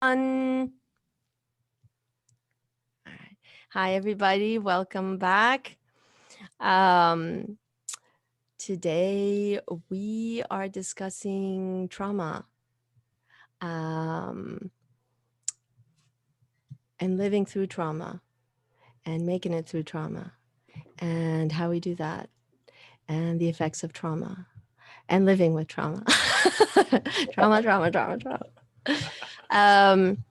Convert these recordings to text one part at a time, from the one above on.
All right. Hi, everybody. Welcome back. Um, Today, we are discussing trauma um, and living through trauma and making it through trauma and how we do that and the effects of trauma and living with trauma. Trauma. Um,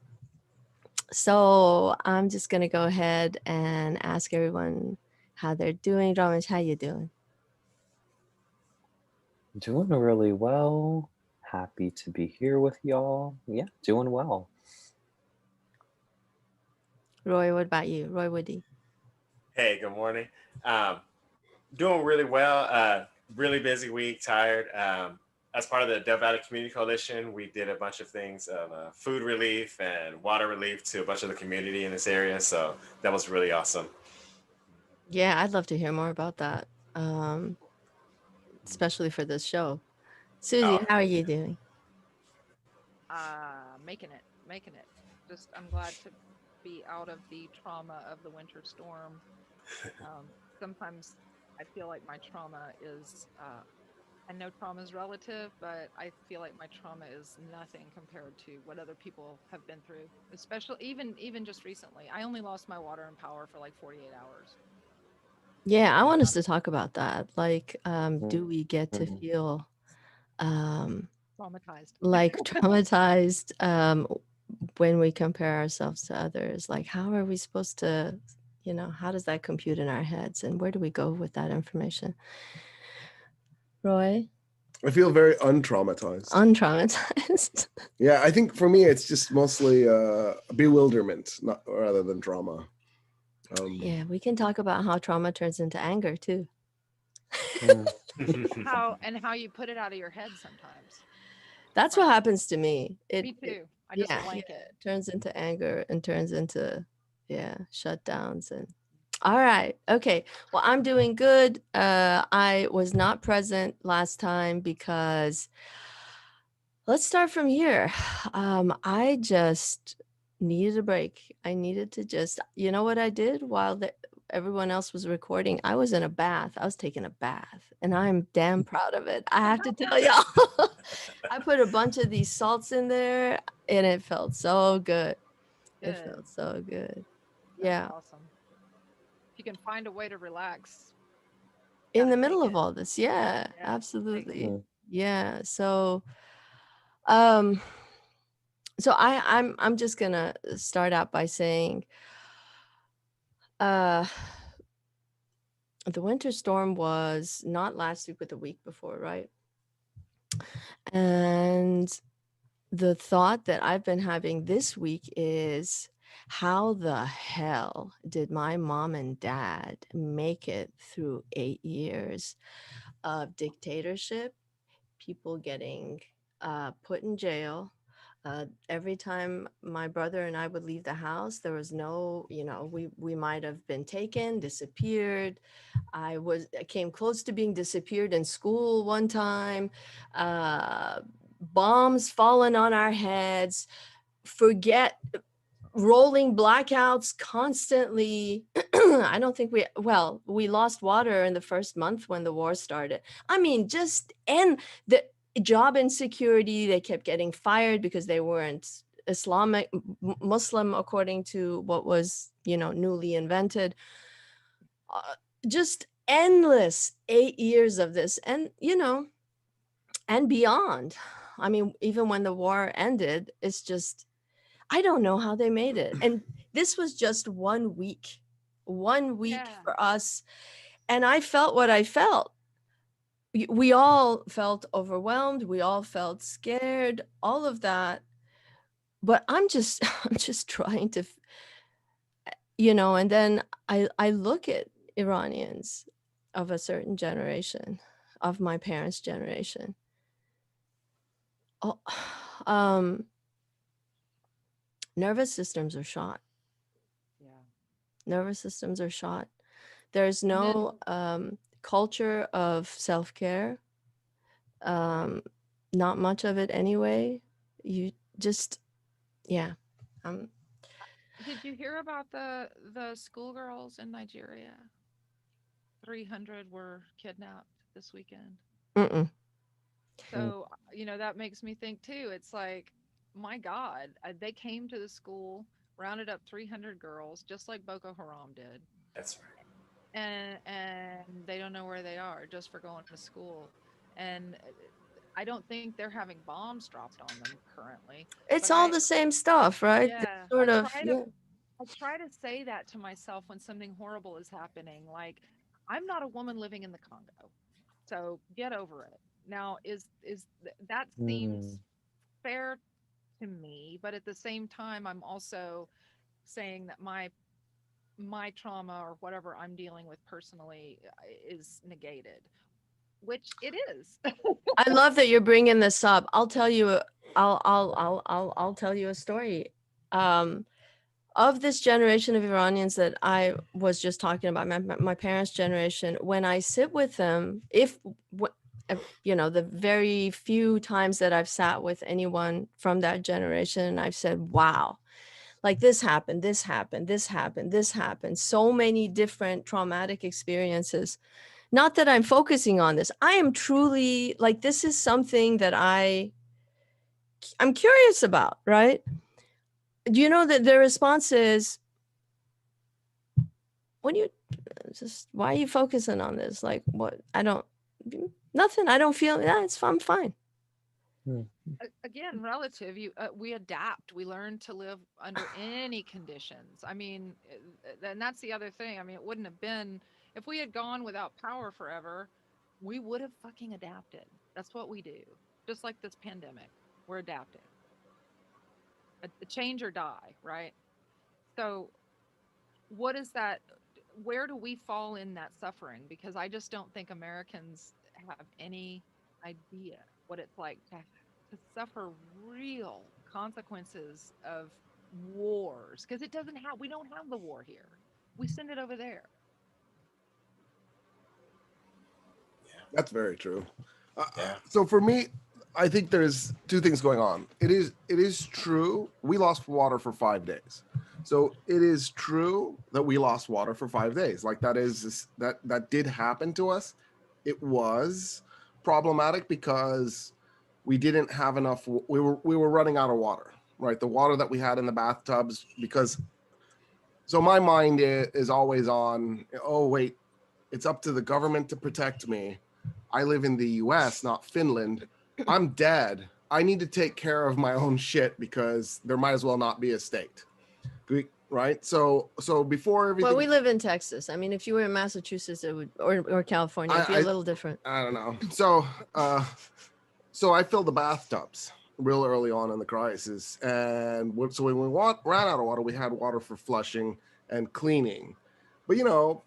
So I'm just gonna go ahead and ask everyone how they're doing. Ramesh, how you doing? Doing really well. Happy to be here with y'all. Yeah, doing well. Roy, what about you? Roy Woody. Hey, good morning. Um, Doing really well. Really busy week, tired. As part of the Dev Valley Community Coalition, we did a bunch of things of food relief and water relief to a bunch of the community in this area. So that was really awesome. Yeah, I'd love to hear more about that, especially for this show. Susie, Oh, how are you doing? Making it. Just I'm glad to be out of the trauma of the winter storm. Um, Sometimes I feel like my trauma is, I know trauma is relative, but I feel like my trauma is nothing compared to what other people have been through. Especially even just recently, I only lost my water and power for like 48 hours. Yeah, I want us Um, to talk about that. Like, do we get to Mhm. feel um, Traumatized. like traumatized when we compare ourselves to others? Like, how are we supposed to, how does that compute in our heads and where do we go with that information? Roy? I feel very untraumatized. Untraumatized. Yeah, I think for me it's just mostly bewilderment, not rather than trauma. Yeah, we can talk about how trauma turns into anger too. Mm. How you put it out of your head sometimes. That's what Right. happens to me. Me It too. I just yeah, blank it. it turns into anger and turns into shutdowns and all right. Okay. Well, I'm doing good. I was not present last time because let's start from here. I just needed a break. I needed to just, you know what I did while everyone else was recording? I was in a bath. I was taking a bath, and I'm damn proud of it. I have to tell y'all. I put a bunch of these salts in there, and it felt so good. It Good. felt so good. That's Yeah. awesome. If you can find a way to relax, In gotta the take middle of it. all this, yeah, Yeah, take it. absolutely. Mm. Yeah. Um, so I'm just gonna start out by saying uh the winter storm was not last week but the week before, right? And the thought that I've been having this week is how the hell did my mom and dad make it through 8 years of dictatorship, people getting put in jail. Every time my brother and I would leave the house, there was no, we might have been taken, disappeared. I came close to being disappeared in school one time. Uh, Bombs falling on our heads. Forget rolling blackouts constantly. I don't think we lost water in the first month when the war started. I mean, just and the job insecurity, they kept getting fired because they weren't Islamic Muslim according to what was, newly invented. Uh, just endless 8 years of this and beyond. I mean, even when the war ended, it's just I don't know how they made it. And this was just 1 week, 1 week Yeah. for us. And I felt what I felt. We all felt overwhelmed. We all felt scared, all of that. But I'm just, I'm just trying to, and then I look at Iranians of a certain generation, of my parents' generation. Oh, um, nervous systems are shot. Yeah. Nervous systems are shot. There's And then no culture of self-care. Um, Not much of it anyway. You just, yeah. Um, Did you hear about the schoolgirls in Nigeria? 300 were kidnapped this weekend. mm-mm. Mm. So, that makes me think too. It's like, my God, they came to the school, rounded up 300 girls, just like Boko Haram did, That's right. and they don't know where they are just for going to school. And I don't think they're having bombs dropped on them currently. It's But all the same stuff, right? They yeah, sort of, yeah. I try to say that to myself when something horrible is happening. Like, I'm not a woman living in the Congo, so get over it. Now, that Mm. seems fair to me, but at the same time, I'm also saying that my trauma or whatever I'm dealing with personally is negated, which it is. I love that you're bringing this up. I'll tell you. I'll tell you a story. Um, of this generation of Iranians that I was just talking about, my parents' generation. When I sit with them, the very few times that I've sat with anyone from that generation, I've said, "Wow, like this happened, this happened, this happened, this happened." So many different traumatic experiences. Not that I'm focusing on this. I am truly like, this is something that I'm curious about, right? Do you know that their response is, when you just, why are you focusing on this? Like, what? I don't, nothing. I don't feel, yeah, I'm fine. Mm. Again, relative. We adapt. We learn to live under any conditions. I mean, and that's the other thing. I mean, it wouldn't have been if we had gone without power forever. We would have fucking adapted. That's what we do. Just like this pandemic, we're adapting. A change or die, right? So, what is that? Where do we fall in that suffering? Because I just don't think Americans have any idea what it's like to suffer real consequences of wars, because we don't have the war here. We send it over there. That's very true. Yeah. So for me, I think there's two things going on. It is true we lost water for 5 days. So it is true that we lost water for 5 days. Like that did happen to us. It was problematic because we didn't have enough. We were running out of water. Right, the water that we had in the bathtubs. Because so my mind is always on. Oh wait, it's up to the government to protect me. I live in the US, not Finland. I'm dead. I need to take care of my own shit because there might as well not be a state. Right? So before Well, everything, we live in Texas. I mean, if you were in Massachusetts, it would, or California, it'd be a I little different. I don't know. So I filled the bathtubs real early on in the crisis, and so when we ran out of water, we had water for flushing and cleaning. But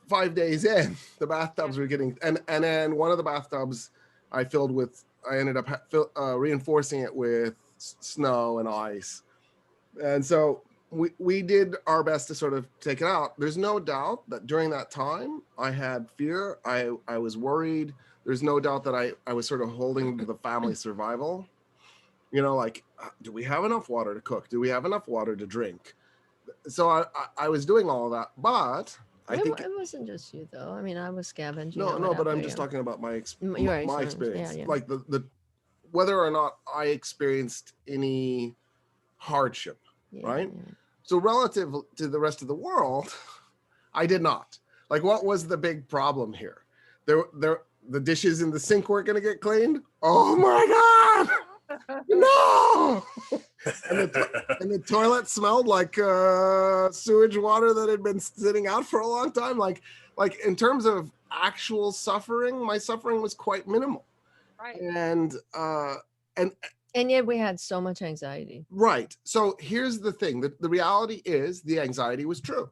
5 days in, the bathtubs were getting, and then one of the bathtubs I filled with, I ended up reinforcing it with snow and ice, and so we did our best to sort of take it out. There's no doubt that during that time I had fear. I was worried. There's no doubt that I was sort of holding the family survival. Like, do we have enough water to cook? Do we have enough water to drink? So I was doing all of that, but I think It wasn't just you, though. I mean, I was scavenging no, or no. But whatever. I'm just Yeah. talking about my Your my experience. Yeah, experience, yeah. like the whether or not I experienced any hardship, Yeah, right? yeah. So relative to the rest of the world, I did not. Like, what was the big problem here? The dishes in the sink weren't going to get cleaned. Oh my god, no! and the toilet smelled like sewage water that had been sitting out for a long time. Like in terms of actual suffering, my suffering was quite minimal. Right. And And yet we had so much anxiety. right. So here's the thing: the reality is the anxiety was true.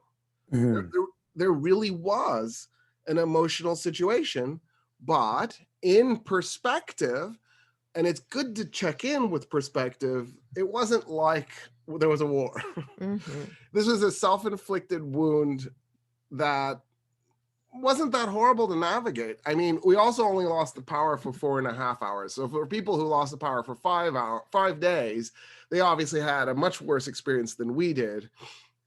Mm. There really was an emotional situation, but in perspective, and it's good to check in with perspective, it wasn't like there was a war. Mm-hmm. This was a self-inflicted wound that wasn't that horrible to navigate. I mean, we also only lost the power for 4.5 hours. So for people who lost the power for 5 days, they obviously had a much worse experience than we did.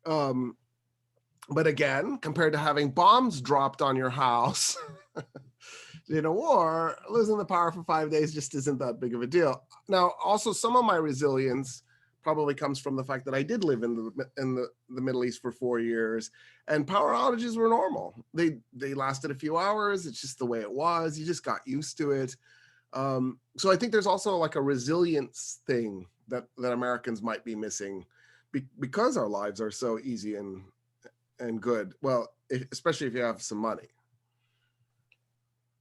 But again, compared to having bombs dropped on your house in a war, losing the power for 5 days just isn't that big of a deal. Now, also, some of my resilience probably comes from the fact that I did live in the Middle East for 4 years, and power outages were normal. They lasted a few hours. It's just the way it was. You just got used to it. So I think there's also like a resilience thing that Americans might be missing because our lives are so easy and good. Well, especially if you have some money.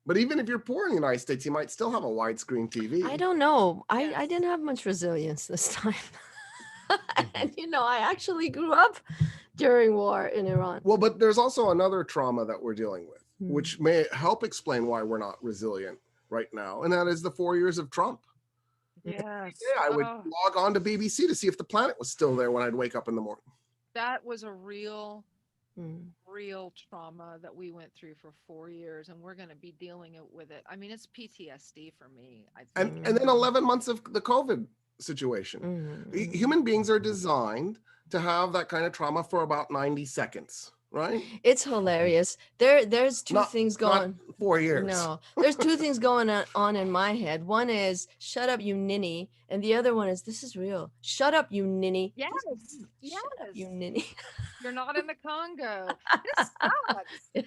But even if you're poor in the United States, you might still have a widescreen TV. I don't know. I Yes. didn't have much resilience this time. And I actually grew up during war in Iran. Well, but there's also another trauma that we're dealing with, Hmm. which may help explain why we're not resilient right now. And that is the 4 years of Trump. Yes. Yeah, I would Oh, log on to BBC to see if the planet was still there when I'd wake up in the morning. that was a real Hmm. trauma that we went through for 4 years, and we're going to be dealing with it. I mean, it's PTSD for me, I think. And then 11 months of the COVID situation. Mhm. Human beings are designed to have that kind of trauma for about 90 seconds, right? It's hilarious. There's two Not- things not going. 4 years. No, there's two things going on in my head. One is shut up, you ninny, and the other one is this is real. Shut up, you ninny. Yes. Shut up, you Yes. ninny. You're not in the Congo. This sucks. Yes.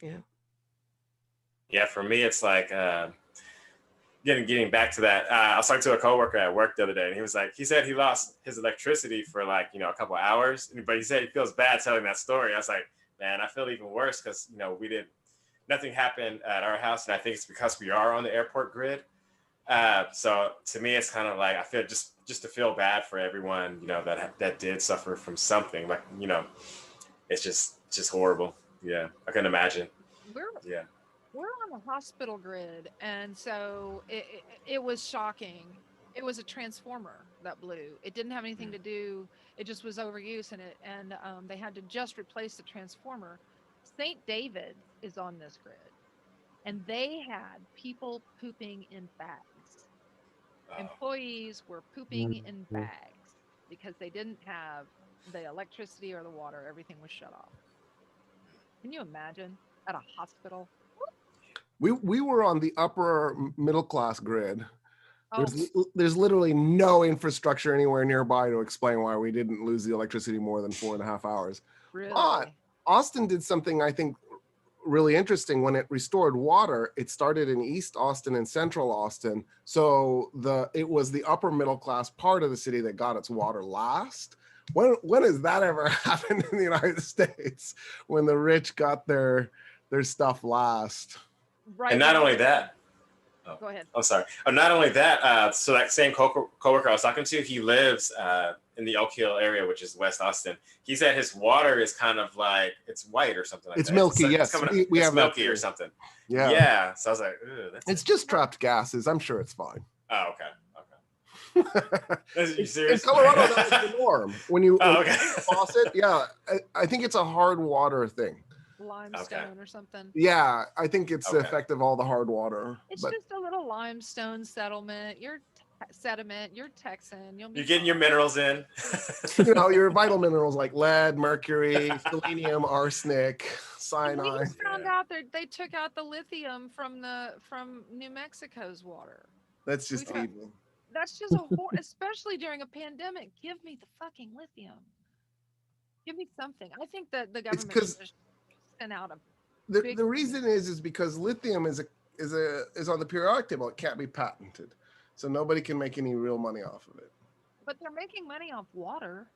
Yeah. Yeah, for me, it's like getting back to that. I was talking to a coworker at work the other day, and he said he lost his electricity for like a couple of hours, but he said he feels bad telling that story. I was like, man, I feel even worse because nothing happened at our house, and I think it's because we are on the airport grid. So to me, it's kind of like I feel just to feel bad for everyone that did suffer from something like it's just horrible. Yeah, I can imagine. Yeah. We're on the hospital grid, and so it was shocking. It was a transformer that blew. It didn't have anything to do. It just was overuse, and they had to just replace the transformer. St. David's is on this grid, and they had people pooping in bags. Employees were pooping in bags because they didn't have the electricity or the water. Everything was shut off. Can you imagine at a hospital? We were on the upper middle class grid. Oh, There's literally no infrastructure anywhere nearby to explain why we didn't lose the electricity more than 4.5 hours. really? But Austin did something I think really interesting when it restored water. It started in East Austin and Central Austin. So it was the upper middle class part of the city that got its water last. When has that ever happened in the United States when the rich got their stuff last? Right. And not only that, Go ahead. I'm sorry. Not only that, so that same coworker I was talking to, he lives in the Oak Hill area, which is West Austin. He said his water is kind of like it's white or something like It's that. milky, it's yes. We have it's milky that or something. Yeah. Yeah. So I was like, it's just trapped gases. I'm sure it's fine. Oh, okay. Are you serious? In Colorado, that was the norm. When you faucet, yeah, I think it's a hard water thing. Limestone or something. Yeah, I think it's the effect of all the hard water. It's just a little limestone settlement. You're Texan. You're getting your minerals in. Your vital minerals like lead, mercury, selenium, arsenic, cyanide. We just found out that they took out the lithium from New Mexico's water. That's just evil. That's just especially during a pandemic. Give me the fucking lithium. Give me something. I think that the government should send out the reason is because lithium is on the periodic table. It can't be patented, so nobody can make any real money off of it. But they're making money off water.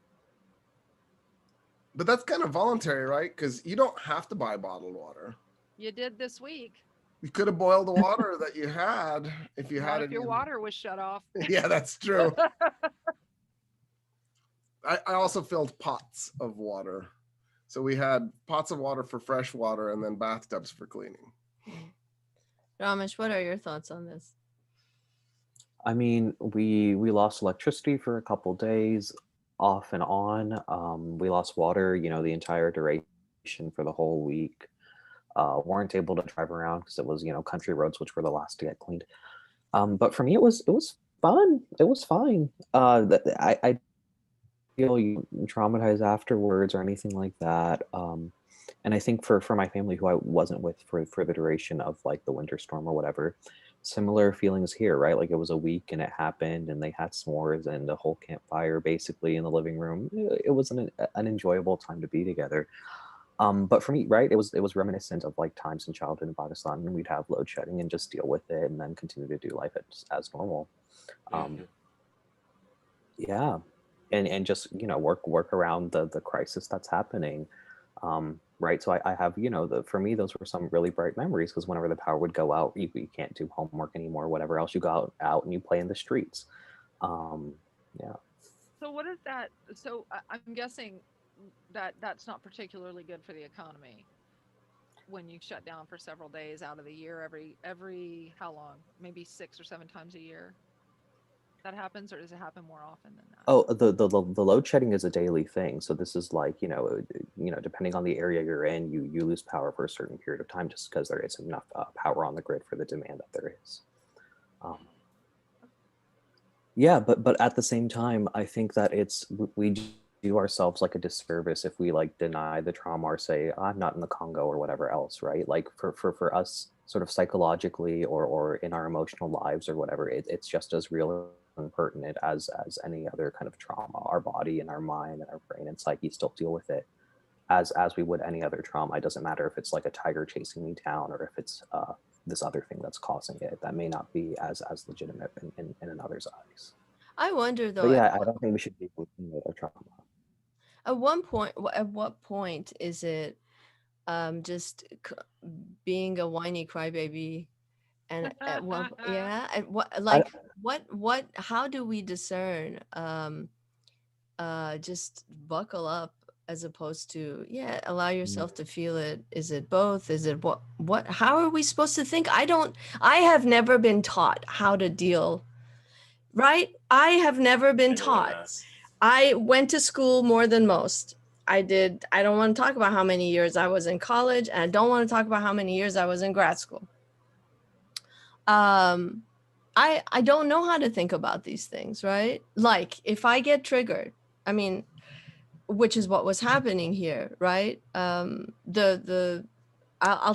But that's kind of voluntary, right? Because you don't have to buy bottled water. You did this week. You could have boiled the water that you had if you had it. If your water was shut off. Yeah, that's true. I also filled pots of water. So we had pots of water for fresh water and then bathtubs for cleaning. Ramesh, what are your thoughts on this? I mean, we lost electricity for a couple days off and on. We lost water, the entire duration for the whole week. weren't able to drive around because it was, country roads, which were the last to get cleaned. But for me, it was fun. It was fine. I feel you traumatized afterwards or anything like that. And I think for my family, who I wasn't with for the duration of like the winter storm or whatever, similar feelings here, right? Like it was a week and it happened, and they had s'mores and a whole campfire basically in the living room. It was an enjoyable time to be together. But for me, right, it was reminiscent of like times in childhood in Pakistan, and we'd have load shedding and just deal with it, and then continue to do life as normal. Um, Hmm. yeah, and just work around the crisis that's happening. Right, so I have, for me, those were some really bright memories, because whenever the power would go out, you can't do homework anymore, whatever else, you go out and you play in the streets. um yeah. So what is that? So I'm guessing that that's not particularly good for the economy when you shut down for several days out of the year, every how long? Maybe 6 or 7 times a year that happens, or does it happen more often than that? Oh, the load shedding is a daily thing. So this is like, depending on the area you're in, you lose power for a certain period of time, just because there isn't enough power on the grid for the demand that there is. Um, yeah, but at the same time, I think that we do ourselves like a disservice if we like deny the trauma, or say I'm not in the Congo or whatever else, right? Like for us, sort of psychologically, or in our emotional lives or whatever, it's just as real and pertinent as any other kind of trauma. Our body and our mind and our brain and psyche still deal with it as we would any other trauma. It doesn't matter if it's like a tiger chasing me down, or if it's this other thing that's causing it that may not be as legitimate in another's eyes. I wonder But though, yeah, I don't think we should be looking at our trauma. at what point is it just being a whiny crybaby, and at what, yeah, at what, I, like, what how do we discern just buckle up, as opposed to, yeah, allow mm, yourself to feel it? Is it both? Is it what how are we supposed to think? I have never been taught how to deal, right? I have never been Anyone taught. has. I went to school more than most. I don't want to talk about how many years I was in college, and I don't want to talk about how many years I was in grad school. um I don't know how to think about these things, right? Like, if I get triggered, I mean, which is what was happening here, right? I'll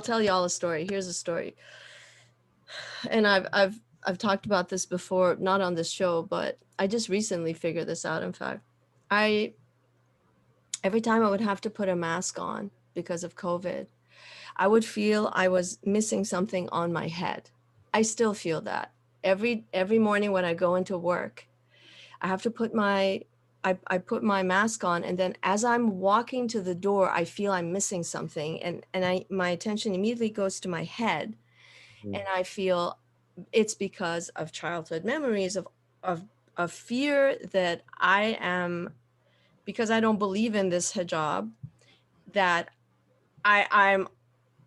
tell y'all a story. Here's a story. And I've talked about this before, not on this show, but I just recently figured this out. In fact, I every time I would have to put a mask on because of COVID, I would feel I was missing something on my head. I still feel that. Every morning when I go into work, I have to put I put my mask on, and then as I'm walking to the door, I feel I'm missing something, and my attention immediately goes to my head, mm, and I feel it's because of childhood memories of of fear that I am, because I don't believe in this hijab, that I'm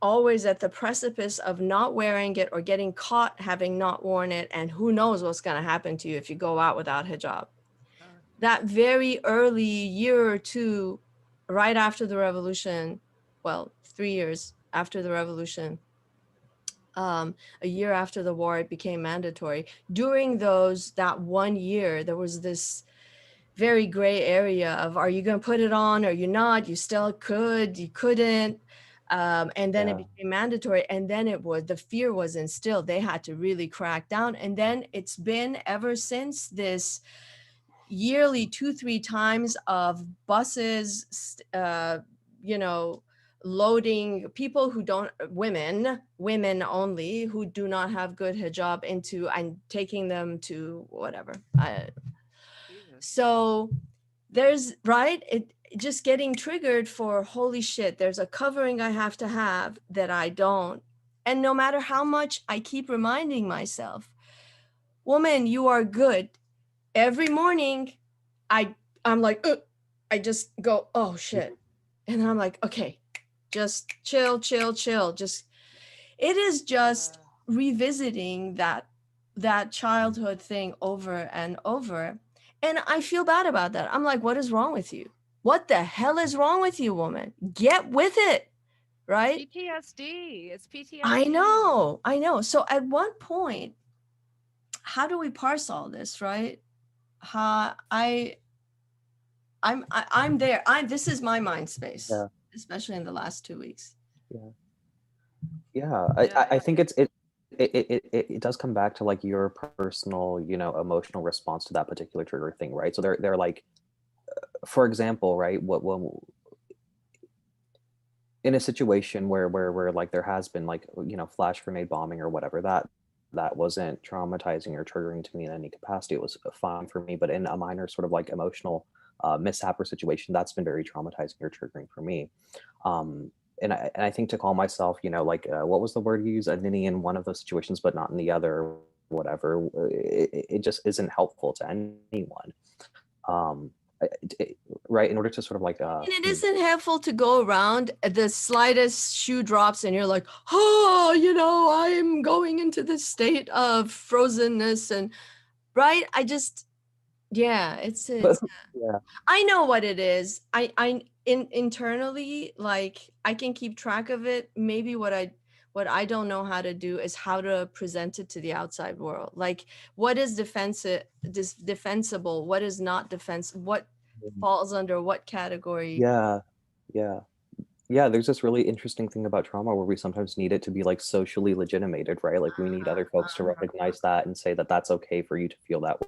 always at the precipice of not wearing it or getting caught having not worn it, and who knows what's going to happen to you if you go out without hijab. That very early year or two, right after the revolution, well, 3 years after the revolution, a year after the war, it became mandatory. During that 1 year, there was this very gray area of, are you going to put it on or you not? You still could, you couldn't. And then it yeah. became mandatory, and then the fear was instilled. They had to really crack down. And then it's been ever since, this yearly 2-3 times of buses, you know, loading people who don't, women only, who do not have good hijab, into, and taking them to whatever. Jesus. So there's, right, it just getting triggered for, holy shit, there's a covering I have to have that I don't. And no matter how much I keep reminding myself, woman, you are good. Every morning I I'm like, I just go, oh shit. And I'm like, okay, just chill, chill, chill. Just, it is just revisiting that childhood thing over and over. And I feel bad about that. I'm like, what is wrong with you? What the hell is wrong with you, woman? Get with it. right? PTSD. It's PTSD. I know. So at one point, how do we parse all this, right? How I'm there. This is my mind space, Yeah. especially in the last 2 weeks. Yeah. Yeah. Yeah. I think it does come back to like your personal, emotional response to that particular trigger thing, right? So they're like, for example, right, in a situation where like there has been like, flash grenade bombing or whatever, that wasn't traumatizing or triggering to me in any capacity. It was fine for me, but in a minor sort of like emotional mishap or situation, that's been very traumatizing or triggering for me. um and I think to call myself, like, what was the word you used, a ninny in one of those situations but not in the other, or whatever, it just isn't helpful to anyone. um right, in order to sort of like And it isn't helpful to go around the slightest shoe drops and you're like, oh, I'm going into this state of frozenness and right. Yeah, it's but yeah. I know what it is. Internally, like I can keep track of it. Maybe what I don't know how to do is how to present it to the outside world. Like what is defensible, what is not what falls under what category. Yeah, yeah. Yeah, there's this really interesting thing about trauma where we sometimes need it to be like socially legitimated, right? Like we need other folks to recognize that and say that that's okay for you to feel that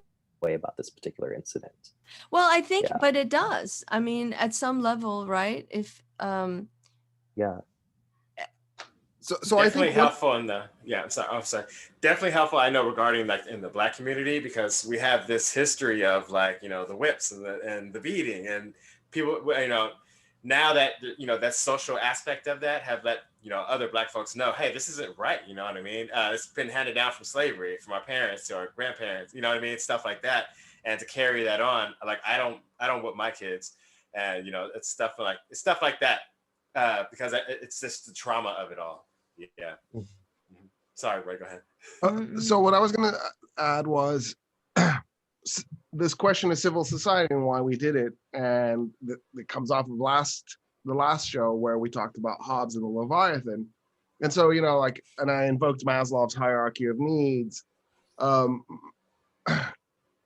way about this particular incident. Well, I think, Yeah, but it does. I mean, at some level, right? If yeah, So I Definitely think what helpful in the I'm sorry. Oh, sorry. Definitely helpful. I know regarding like in the Black community because we have this history of like the whips and the beating and people now that that social aspect of that have let other Black folks know, hey, this isn't right. You know what I mean? It's been handed down from slavery, from our parents to our grandparents. You know what I mean? Stuff like that, and to carry that on, like I don't whip my kids, and it's stuff like that because it's just the trauma of it all. Yeah. Mhm. Sorry, Ray, go ahead. so what I was going to add was this question of civil society and why we did it, and it comes off of the last show where we talked about Hobbes and the Leviathan, and so like, and I invoked Maslow's hierarchy of needs. Um,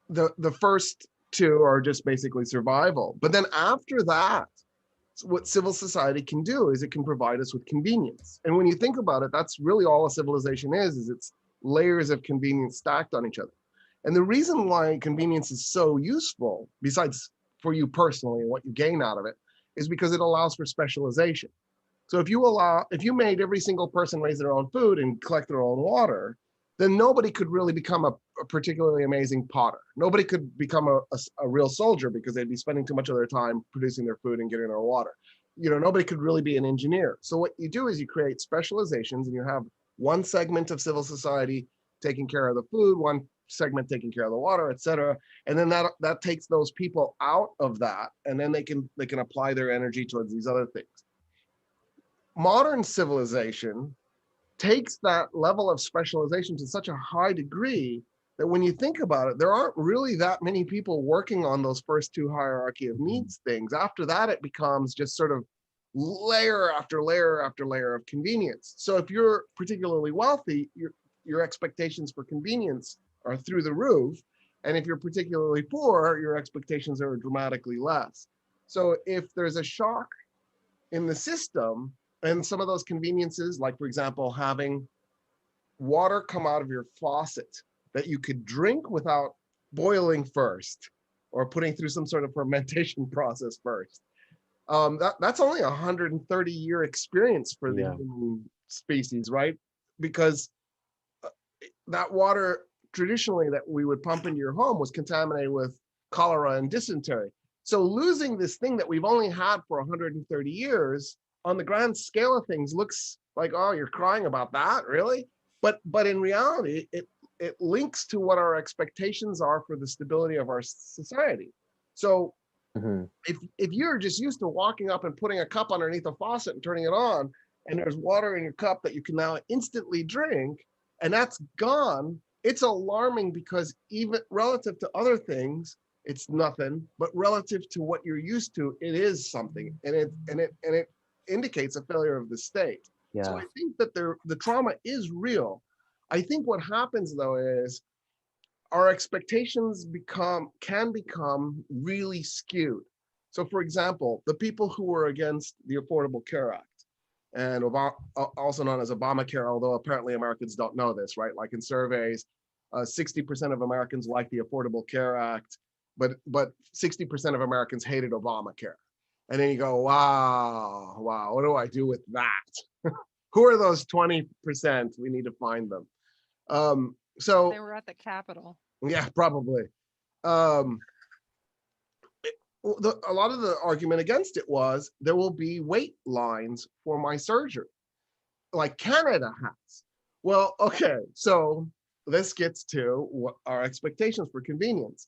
the first two are just basically survival, but then after that, what civil society can do is it can provide us with convenience. And when you think about it, that's really all a civilization is it's layers of convenience stacked on each other. And the reason why convenience is so useful, besides for you personally and what you gain out of it, is because it allows for specialization. So if you made every single person raise their own food and collect their own water, then nobody could really become a particularly amazing potter. Nobody could become a real soldier because they'd be spending too much of their time producing their food and getting their water. Nobody could really be an engineer. So what you do is you create specializations and you have one segment of civil society taking care of the food, one segment taking care of the water, et cetera. And then that takes those people out of that, and then they can apply their energy towards these other things. Modern civilization takes that level of specialization to such a high degree that when you think about it, there aren't really that many people working on those first two hierarchy of needs things. After that, it becomes just sort of layer after layer after layer of convenience. So if you're particularly wealthy, your expectations for convenience are through the roof. And if you're particularly poor, your expectations are dramatically less. So if there's a shock in the system, and some of those conveniences, like for example, having water come out of your faucet that you could drink without boiling first or putting through some sort of fermentation process first. That's only 130-year experience for the yeah, human species, right? Because that water traditionally that we would pump into your home was contaminated with cholera and dysentery. So losing this thing that we've only had for 130 years on the grand scale of things looks like, oh, you're crying about that, really? But in reality, it links to what our expectations are for the stability of our society. So hmm if you're just used to walking up and putting a cup underneath a faucet and turning it on, and there's water in your cup that you can now instantly drink, and that's gone, it's alarming because even relative to other things, it's nothing, but relative to what you're used to, it is something. And indicates a failure of the state. So Yeah. I think that the trauma is real. I think what happens though is our expectations can become really skewed. So for example, the people who were against the Affordable Care Act and also known as Obamacare, although apparently Americans don't know this, right? Like in surveys, 60% of Americans like the Affordable Care Act, but 60% of Americans hated Obamacare. And then you go, wow, what do I do with that? Who are those 20%? We need to find them. So They were at the Capitol. yeah, probably. Um, a lot of the argument against it was there will be wait lines for my surgery, like Canada has. Well, okay, so this gets to what our expectations for convenience.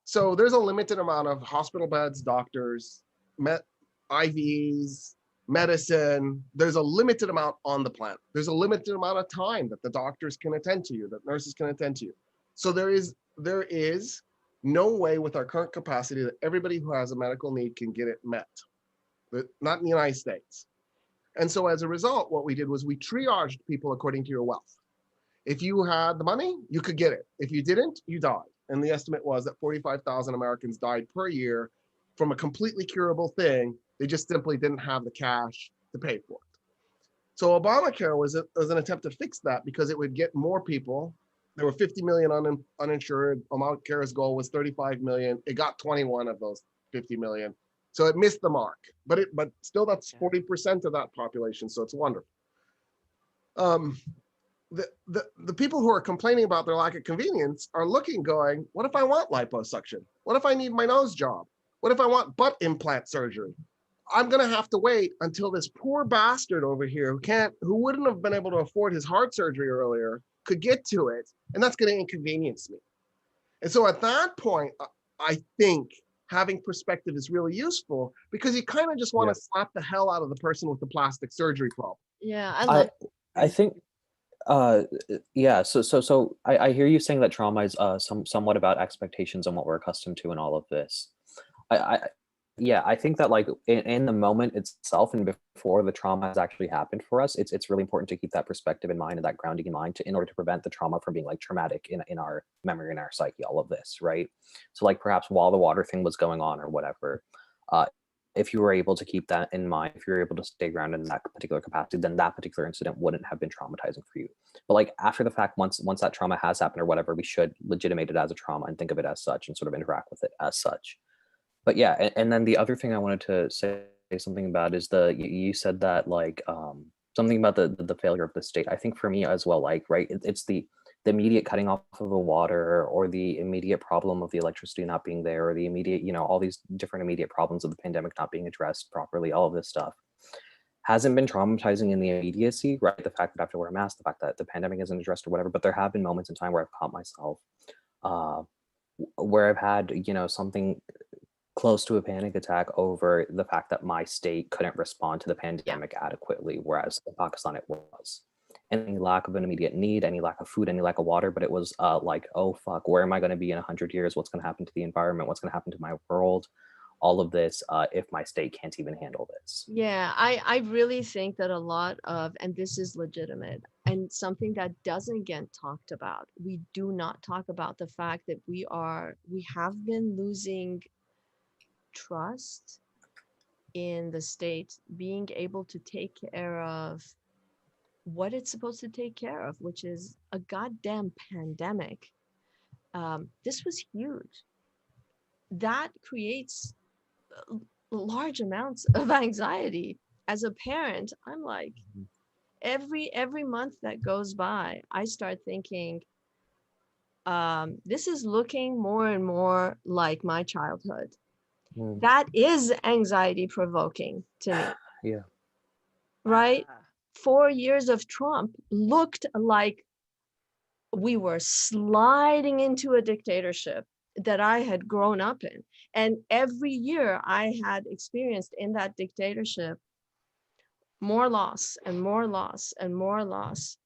So there's a limited amount of hospital beds, doctors, IVs, medicine. There's a limited amount on the planet. There's a limited amount of time that the doctors can attend to you, that nurses can attend to you. So there is no way with our current capacity that everybody who has a medical need can get it met, but not in the United States. And so as a result, what we did was we triaged people according to your wealth. If you had the money, you could get it. If you didn't, you died. And the estimate was that 45,000 Americans died per year from a completely curable thing. They just simply didn't have the cash to pay for it. So Obamacare was an attempt to fix that because it would get more people. There were 50 million uninsured. Obamacare's goal was 35 million. It got 21 of those 50 million. So it missed the mark, but still that's 40% of that population. So it's wonderful. The people who are complaining about their lack of convenience are looking, going, what if I want liposuction? What if I need my nose job? What if I want butt implant surgery? I'm gonna have to wait until this poor bastard over here who wouldn't have been able to afford his heart surgery earlier could get to it, and that's gonna inconvenience me. And so at that point, I think having perspective is really useful because you kind of just want to slap the hell out of the person with the plastic surgery problem. Yeah, I love. I think yeah, so I hear you saying that trauma is somewhat about expectations and what we're accustomed to and all of this. I yeah, I think that like in the moment itself and before the trauma has actually happened for us, it's really important to keep that perspective in mind and that grounding in mind in order to prevent the trauma from being like traumatic in our memory and our psyche, all of this, right? So like perhaps while the water thing was going on or whatever, uh, if you were able to keep that in mind, if you were able to stay grounded in that particular capacity, then that particular incident wouldn't have been traumatizing for you. But like after the fact, once that trauma has happened or whatever, we should legitimate it as a trauma and think of it as such and sort of interact with it as such. But yeah, and then the other thing I wanted to say something about is you said that like something about the failure of the state. I think for me as well, like right, it's the immediate cutting off of the water or the immediate problem of the electricity not being there or the immediate, all these different immediate problems of the pandemic not being addressed properly, all of this stuff hasn't been traumatizing in the immediacy, right? The fact that I have to wear a mask, the fact that the pandemic isn't addressed or whatever, but there have been moments in time where I've caught myself where I've had, something close to a panic attack over the fact that my state couldn't respond to the pandemic adequately, whereas in Pakistan it was. Any lack of an immediate need, any lack of food, any lack of water, but it was like, oh fuck, where am I going to be in 100 years? What's going to happen to the environment? What's going to happen to my world? All of this, if my state can't even handle this. Yeah, I really think that a lot of, and this is legitimate, and something that doesn't get talked about, we do not talk about the fact that we have been losing trust in the state being able to take care of what it's supposed to take care of, which is a goddamn pandemic. This was huge. That creates large amounts of anxiety. As a parent, I'm like, every month that goes by, I start thinking, this is looking more and more like my childhood. That is anxiety provoking to me. Yeah. Right? 4 years of Trump looked like we were sliding into a dictatorship that I had grown up in. And every year I had experienced in that dictatorship more loss and more loss and more loss.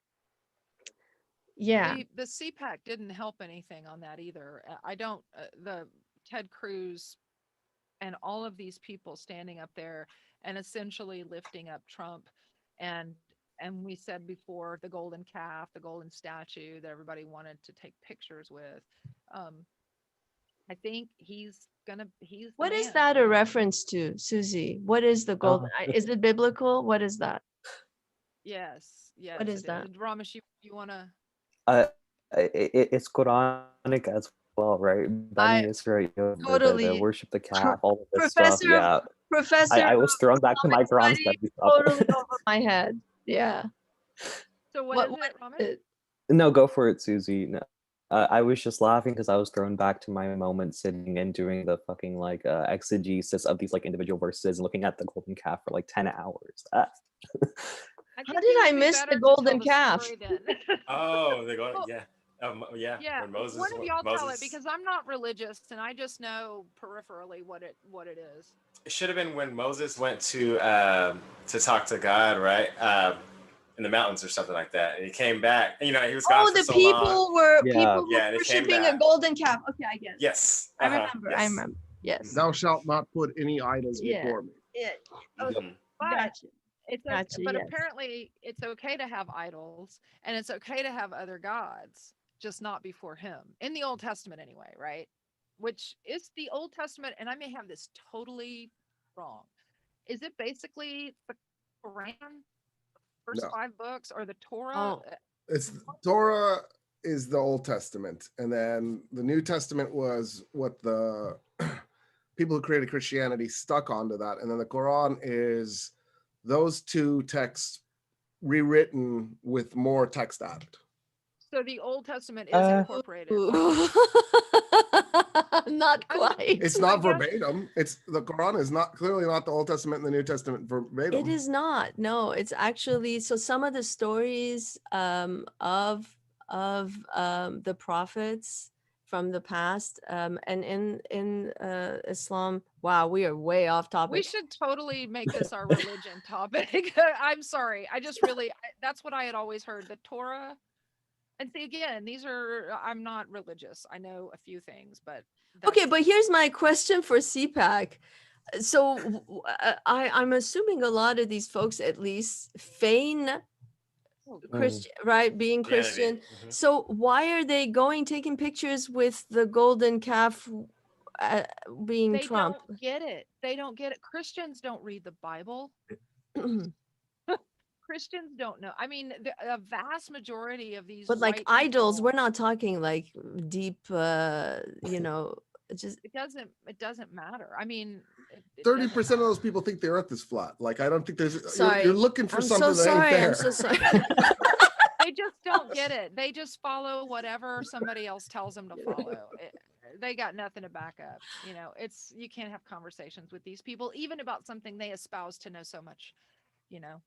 Yeah. The CPAC didn't help anything on that either. I don't, the Ted Cruz and all of these people standing up there and essentially lifting up Trump. And we said before, the golden calf, the golden statue that everybody wanted to take pictures with. Um, I think he's the What is man. that a reference to, Susie? What is the golden? Is it biblical? What is that? Yes, What yes, is it that? is. Ramesh, you wanna? It's Quranic as well, right? I Bani Israel, the totally, worship the calf, all of this stuff. Professor Yeah, Professor I was thrown back to my Islamic Quran studies study stuff. totally over my head. Yeah. So what is What it, is Ramesh? it? No, go for it, Susie. No, I was just laughing because I was thrown back to my moment sitting and doing the fucking like exegesis of these like individual verses and looking at the golden calf for like 10 hours. I How think did you would I be miss better the to tell golden the calf? story then. Oh, they're going. Well, Yeah. Yeah. yeah, When Moses, one of y'all tell it, Moses, because I'm not religious and I just know peripherally what it is. it should have been when Moses went to talk to God, right? In the mountains or something like that. And he came back. You know, he was gone Oh, for the so long. Yeah. people were Yeah, and he came worshiping a back. golden calf. Okay, I get it. Yes. I remember. I Yes. remember. Yes. Thou shalt not put any idols Yeah. before me. Yeah. Okay. Mhm. But Gotcha. it's Gotcha. but Yes. apparently it's okay to have idols and it's okay to have other gods, just not before him. In the Old Testament anyway, right? Which is the Old Testament, and I may have this totally wrong. Is it basically the Quran, first No, 5 books, or the Torah? Oh, it's Torah is the Old Testament, and then the New Testament was what the people who created Christianity stuck onto that, and then the Quran is those two texts rewritten with more text added. So the Old Testament is Uh, incorporated. ooh. Not I mean, quite. It's I not guess verbatim. It's the Quran is not clearly not the Old Testament and the New Testament verbatim. It is not. No, it's actually so some of the stories of the prophets from the past and in Islam. Wow, we are way off we topic. should totally make this our religion topic. I'm sorry. I just really, that's what I had always heard. The Torah. And see, again, I'm not religious. I know a few things, but Okay, but here's my question for CPAC. So I'm assuming a lot of these folks at least feign Christian, right? Being Christianity. Christian. So why are they taking pictures with the golden calf being they Trump? don't get it. They don't get it. Christians don't read the Bible. Christians don't know. I mean, a vast majority of these But like white idols, people, we're not talking like deep, just it doesn't matter. I mean, it 30% doesn't of those people think the Earth is flat. Like I don't think there's. sorry. You're looking for I'm so something that ain't sorry. there. I'm so sorry. They just don't get it. They just follow whatever somebody else tells them to follow. They got nothing to back up. You know, you can't have conversations with these people, even about something they espouse to know so much, you know.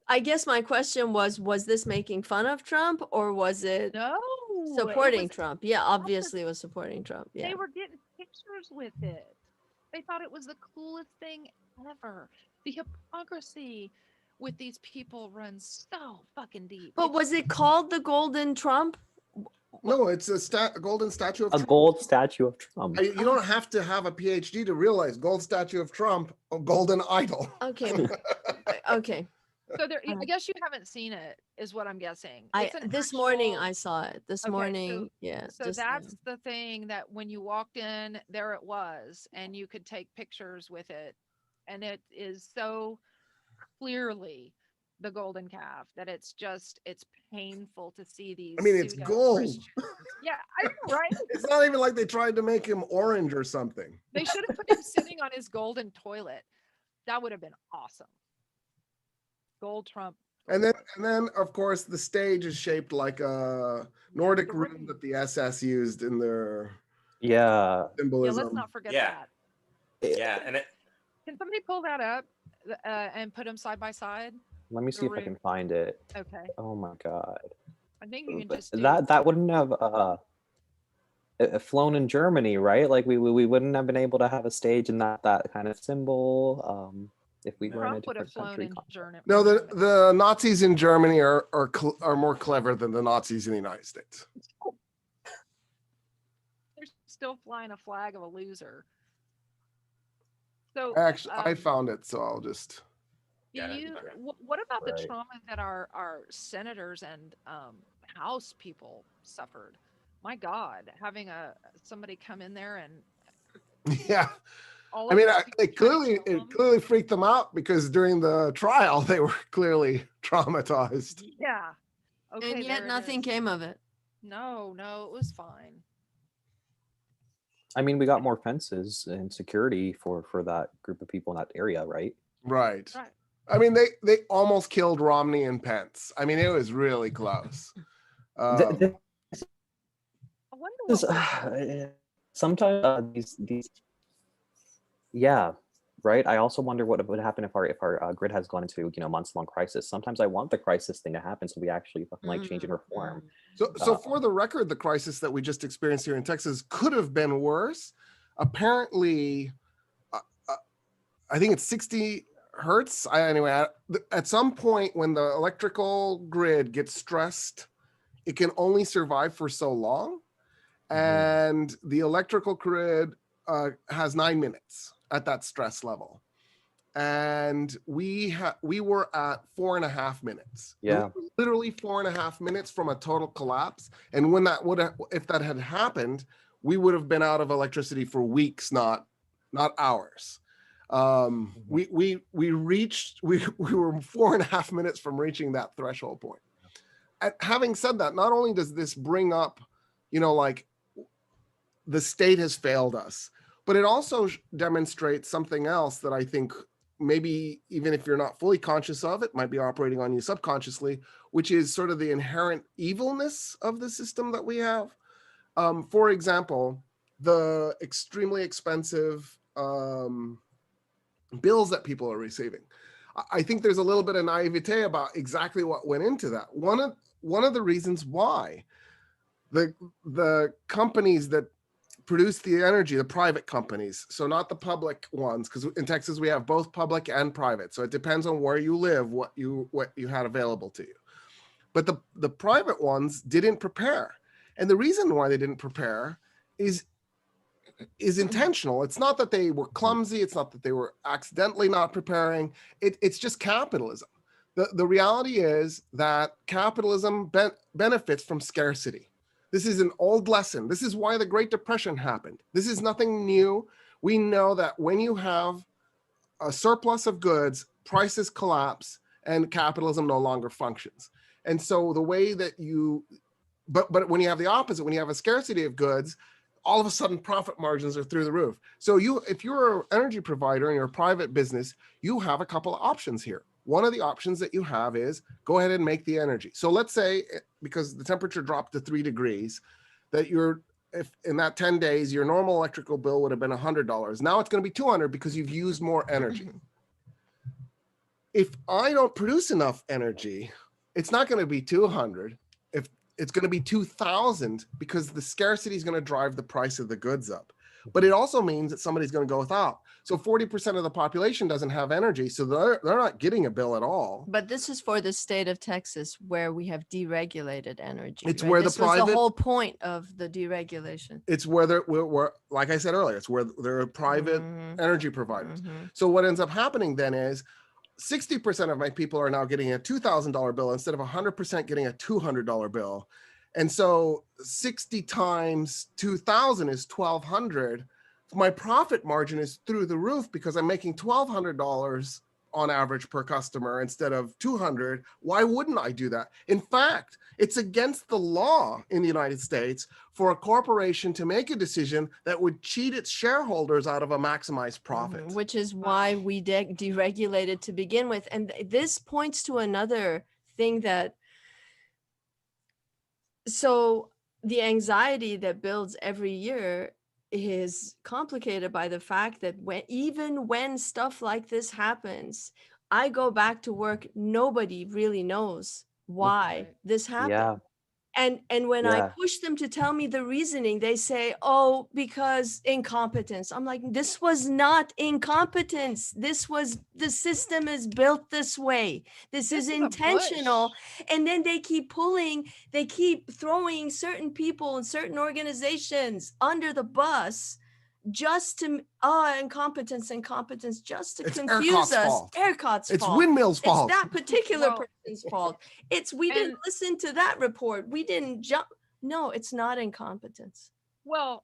I guess my question was this making fun of Trump or was it No, supporting it was Trump? Yeah, obviously it was supporting Trump. Yeah. They were getting pictures with it. They thought it was the coolest thing ever. The hypocrisy with these people runs so fucking deep. But was it called the Golden Trump? No, it's a golden statue of a Trump. gold statue of Trump. You don't have to have a PhD to realize gold statue of Trump, a golden idol. Okay. Okay. So I guess you haven't seen it, is what I'm guessing. This morning I saw it. This Okay, morning, yeah. So that's the thing, that when you walked in, there it was, and you could take pictures with it, and it is so clearly the golden calf that it's painful to see these. I mean, it's gold. Yeah, I know, right? It's not even like they tried to make him orange or something. They should have put him sitting on his golden toilet. That would have been awesome. Gold Trump. And then of course the stage is shaped like a Nordic room that the SS used in their symbolism. Yeah, let's not forget that. Yeah, and can somebody pull that up and put them side by side? Let me see if I can find it. Okay. Oh my god. I think you can just that wouldn't have flown in Germany, right? Like we wouldn't have been able to have a stage in that kind of symbol. If we were in a different country. No, the Nazis in Germany are more clever than the Nazis in the United States. They're still flying a flag of a loser. So, Actually, I found it, so I'll just. do Yeah, that'd be you? great. What about the Right. trauma that our senators and House people suffered? My God, having somebody come in there and Yeah. all I of mean, these people try to kill it them. clearly freaked them out because during the trial they were clearly traumatized. Yeah. Okay, And yet there it nothing is. came of it. No, it was fine. I mean, we got more fences and security for that group of people in that area, right? Right. Right. I mean, they almost killed Romney and Pence. I mean, it was really close. This I wonder is what would sometimes these yeah, right. I also wonder what would happen if our grid has gone into months long crisis. Sometimes I want the crisis thing to happen so we actually fucking like change and reform. So for the record, the crisis that we just experienced here in Texas could have been worse. Apparently, uh, uh, I think it's 60 hertz. At some point when the electrical grid gets stressed, it can only survive for so long. And the electrical grid has 9 minutes at that stress level. And we were at 4.5 minutes. Yeah. Literally 4.5 minutes from a total collapse. And when if that had happened, we would have been out of electricity for weeks, not hours. We reached we were 4.5 minutes from reaching that threshold point. And having said that, not only does this bring up, like the state has failed us, but it also demonstrates something else that I think maybe even if you're not fully conscious of it, might be operating on you subconsciously, which is sort of the inherent evilness of the system that we have. For example, the extremely expensive bills that people are receiving. I think there's a little bit of naivete about exactly what went into that. One of the reasons why the companies that produce the energy, the private companies, so not the public ones, because in Texas we have both public and private. So it depends on where you live, what you had available to you. But the private ones didn't prepare. And the reason why they didn't prepare is intentional. It's not that they were clumsy. It's not that they were accidentally not preparing. It's just capitalism. The reality is that capitalism benefits from scarcity. This is an old lesson. This is why the Great Depression happened. This is nothing new. We know that when you have a surplus of goods, prices collapse and capitalism no longer functions. And so the way that but when you have the opposite, when you have a scarcity of goods, all of a sudden profit margins are through the roof. So if you're an energy provider and you're a private business, you have a couple of options here. One of the options that you have is go ahead and make the energy. So let's say, because the temperature dropped to 3 degrees, that if in that 10 days, your normal electrical bill would have been $100. Now it's going to be $200 because you've used more energy. If I don't produce enough energy, it's not going to be 200. If it's going to be 2,000 because the scarcity is going to drive the price of the goods up. But it also means that somebody's going to go without. So 40% of the population doesn't have energy, so they're not getting a bill at all. But this is for the state of Texas where we have deregulated energy. It's right? where this the was private, the whole point of the deregulation. It's where we're like I said earlier, it's where there are private energy providers. So what ends up happening then is 60% of my people are now getting a $2,000 bill instead of 100% getting a $200 bill. And so 60 times 2,000 is 1,200. My profit margin is through the roof because I'm making $1,200 on average per customer instead of 200. Why wouldn't I do that? In fact, it's against the law in the United States for a corporation to make a decision that would cheat its shareholders out of a maximized profit. Which is why we deregulated to begin with. And this points to another thing so the anxiety that builds every year is complicated by the fact that even when stuff like this happens, I go back to work, nobody really knows why this happened. Yeah. And when I Yeah. push them to tell me the reasoning, they say, oh, because incompetence. I'm like, this was not incompetence. The system is built this way. This is intentional. And then they keep throwing certain people and certain organizations under the bus just to incompetence just to It's confuse ERCOT's us. fault. ERCOT's It's fault. Windmill's It's fault. that particular Well, person's fault. We didn't and listen to that report. We didn't jump. No, it's not incompetence. well,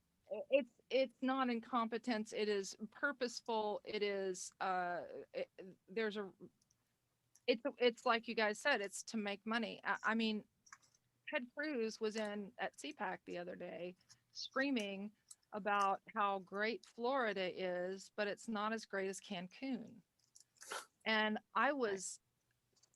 it's not incompetence. It is purposeful. It is there's a it's like you guys said. It's to make money. I mean, Ted Cruz was in at CPAC the other day screaming about how great Florida is, but it's not as great as Cancun. And I was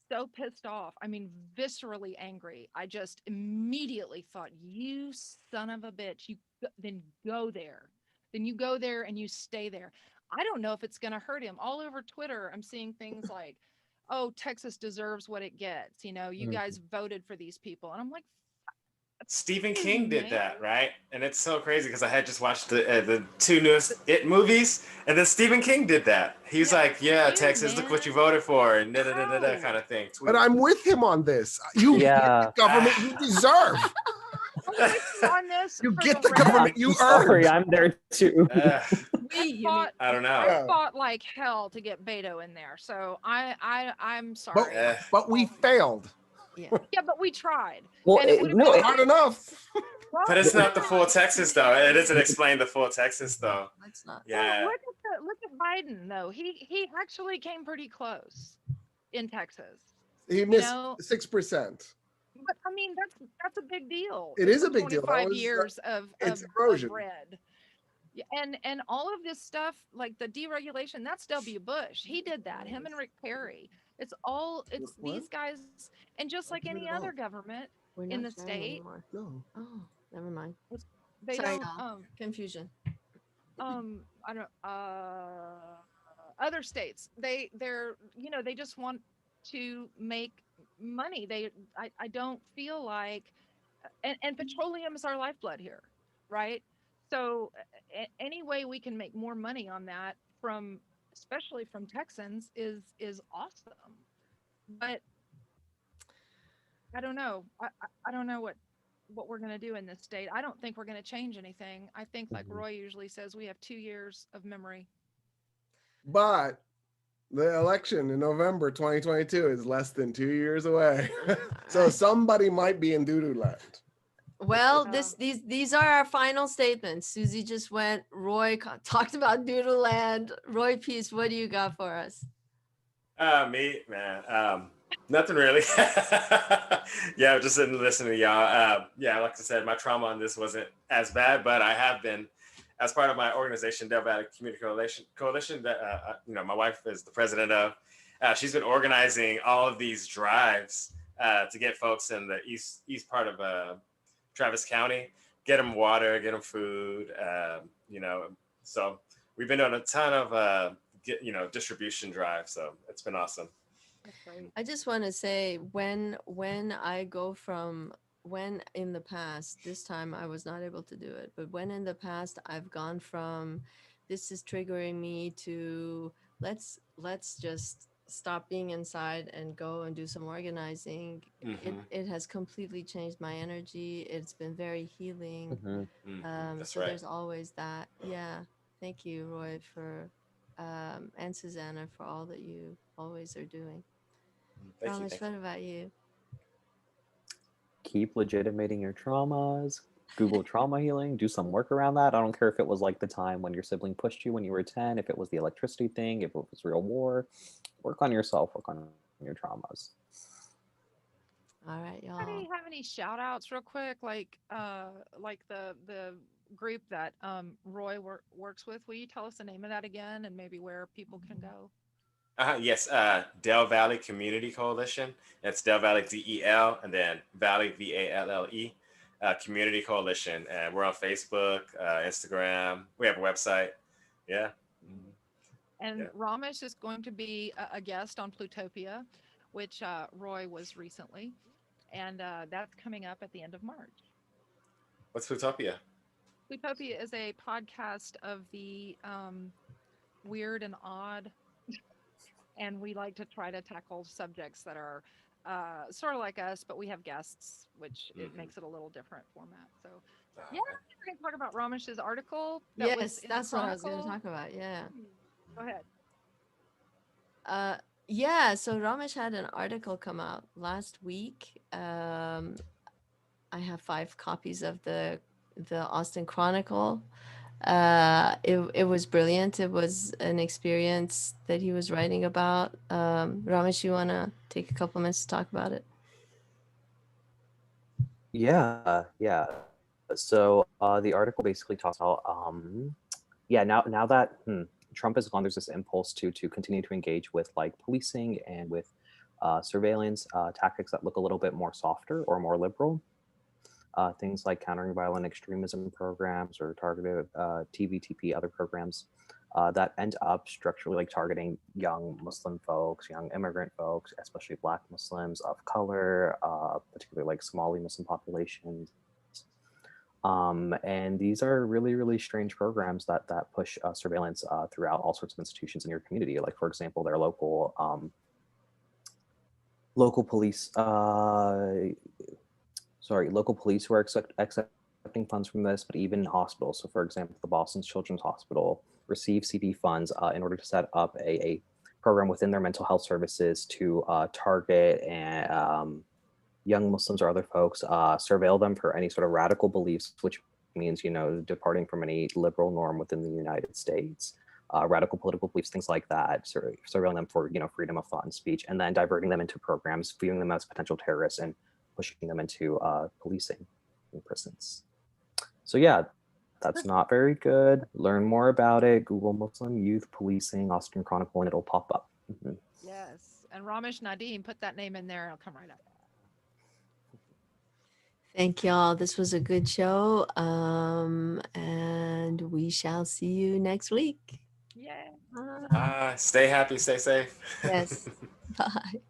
so pissed off. I mean, viscerally angry. I just immediately thought, you son of a bitch, then go there. Then you go there and you stay there. I don't know if it's going to hurt him. All over Twitter, I'm seeing things like, oh, Texas deserves what it gets. You know, you guys voted for these people. And I'm like, Stephen you, King did man. that, right? And it's so crazy because I had just watched the two newest It movies, and then Stephen King did that. He's like, "Yeah, Texas, look what you voted for," and da da da da da kind of thing. But I'm with him on this. You get the government you deserve. I'm with you on this. You for get the rest. government you Sorry, earned. I'm there too. I don't know. I fought like hell to get Beto in there, so I'm sorry. But we failed. Yeah, but we tried. Well, And it would have Not been hard enough. But it's not the full Texas though. It doesn't explain the full Texas though. It's not. Yeah. Well, look at Biden though. He actually came pretty close in Texas. He missed 6%. But I mean, that's a big deal. It is a big deal. 25 years of erosion. red. Yeah, and all of this stuff, like the deregulation, that's W. Bush. He did that. Him and Rick Perry. It's these guys, and just like any other government in the state. Anymore. No. Oh, never mind. They Sorry, don't confusion. I don't other states. They're they just want to make money. I don't feel like and petroleum is our lifeblood here, right? So any way we can make more money on that especially from Texans is awesome. But I don't know. I don't know what we're going to do in this state. I don't think we're going to change anything. I think like Roy usually says, we have 2 years of memory. But the election in November 2022 is less than 2 years away. So somebody might be in doo-doo land. Well, these are our final statements. Susie just went. Roy talked about Doodle Land. Roy Peace, what do you got for us? Me, man. Nothing really. Yeah, just sitting listening to y'all. Yeah, like I said, my trauma on this wasn't as bad, but I have been, as part of my organization, Dev Valley Community Coalition, that my wife is the president of. She's been organizing all of these drives to get folks in the east part of Travis County, get them water, get them food. So we've been doing a ton of distribution drives. So it's been awesome. I just want to say when I go from when in the past, this time I was not able to do it, but when in the past I've gone from this is triggering me to let's just stop being inside and go and do some organizing. It has completely changed my energy. It's been very healing. That's so right. There's always that. Yeah. Thank you, Roy, for and Susanna for all that you always are doing. Thank you. What about you? Keep legitimating your traumas. Google trauma healing. Do some work around that. I don't care if it was like the time when your sibling pushed you when you were 10, if it was the electricity thing, if it was real war. Work on yourself. Work on your traumas. All right, y'all. Do you have any shout outs real quick? Like the group that Roy works with. Will you tell us the name of that again and maybe where people can go? Yes, Del Valley Community Coalition. That's Del Valley DEL and then Valley VALLE Community Coalition. And we're on Facebook, Instagram. We have a website. Yeah. And Ramesh is going to be a guest on Plutopia, which Roy was recently. And that's coming up at the end of March. What's Plutopia? Plutopia is a podcast of the weird and odd. And we like to try to tackle subjects that are sort of like us, but we have guests, which it makes it a little different format. So, yeah, going to talk about Ramesh's article. That was Yes, in the that's what I was going to Chronicle? talk about. Yeah. Go ahead. Yeah, so Ramesh had an article come out last week. I have 5 copies of the Austin Chronicle. It was brilliant. It was an experience that he was writing about. Ramesh, you want to take a couple minutes to talk about it? Yeah. So the article basically talks about now that Trump has gone, there's this impulse to continue to engage with like policing and with surveillance tactics that look a little bit more softer or more liberal. Things like countering violent extremism programs or targeted TVTP, other programs that end up structurally like targeting young Muslim folks, young immigrant folks, especially Black Muslims of color, particularly like Somali Muslim populations. And these are really, really strange programs that push surveillance throughout all sorts of institutions in your community. Like, for example, their local police local police who are accepting funds from this, but even hospitals. So, for example, the Boston Children's Hospital received CD funds in order to set up a program within their mental health services to target and young Muslims or other folks, surveil them for any sort of radical beliefs, which means, departing from any liberal norm within the United States. Radical political beliefs, things like that, surveilling them for freedom of thought and speech, and then diverting them into programs, viewing them as potential terrorists, and pushing them into policing in prisons. So yeah, that's not very good. Learn more about it. Google Muslim Youth Policing Austin Chronicle, and it'll pop up. Yes. And Ramesh Nadeem, put that name in there. It'll come right up. Thank y'all. This was a good show. And we shall see you next week. Yeah. Bye. Stay happy, stay safe. Yes. Bye.